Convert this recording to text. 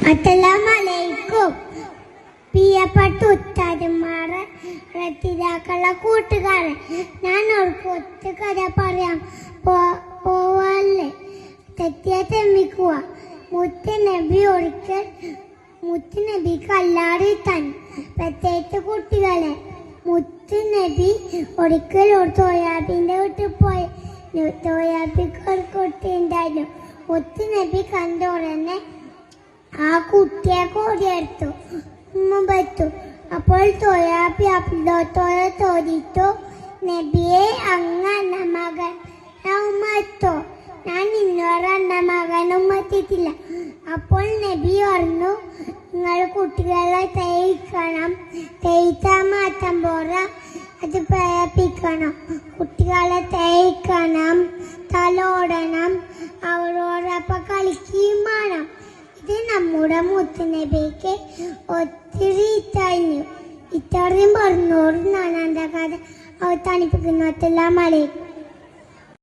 അസ്സലാമലൈക്കും. പ്രിയപ്പെട്ട ഉസ്താദുമാരെ, രക്ഷിതാക്കളെ കൂട്ടുകാരെ, ഞാൻ ഒരു കൊച്ചു കഥ പറയാം. പോവല്ലേ തെറ്റിയ തെമ്മിക്കുക. മുത്തുനബിക്ക് അല്ലാതെ തന്നെ പ്രത്യേകിച്ച് കുട്ടികളെ. മുത്തുനബി ഒരിക്കൽ ഒരു സോയാബീൻ്റെ വീട്ടിൽ പോയി. സോയാബിക്ക് ഒരു കുട്ടി ഉണ്ടായിരുന്നു. മുത്തുനബി കണ്ട ഉടനെ ആ കുട്ടിയെ കോടിയെടുത്തു വെച്ചു. അപ്പോൾ സോയാബി അബ്ദോത്തോടെ ചോദിച്ചു, നബിയെ അങ്ങ് എന്ന മകൻ ഉമ്മത്തോ? ഞാൻ ഇന്നോട് എന്ന മകനും എത്തിയിട്ടില്ല. അപ്പോൾ നബി പറഞ്ഞു, നിങ്ങൾ കുട്ടികളെ തേയിക്കണം, തേയിച്ചാൽ മാറ്റം പോരാ, അത് പ്രേരിപ്പിക്കണം. കുട്ടികളെ തേയിക്കണം, തലോടണം, അവരോടൊപ്പം കളിക്കുകയും വേണം. ഇത് നമ്മുടെ മുത്തുനബിക്ക് ഒത്തിരി കഴിഞ്ഞു. ഇത്രയും പറഞ്ഞോട് ഞാൻ എൻ്റെ കഥ അവസാനിപ്പിക്കുന്നു. അസ്സലാമു അലൈക്കും.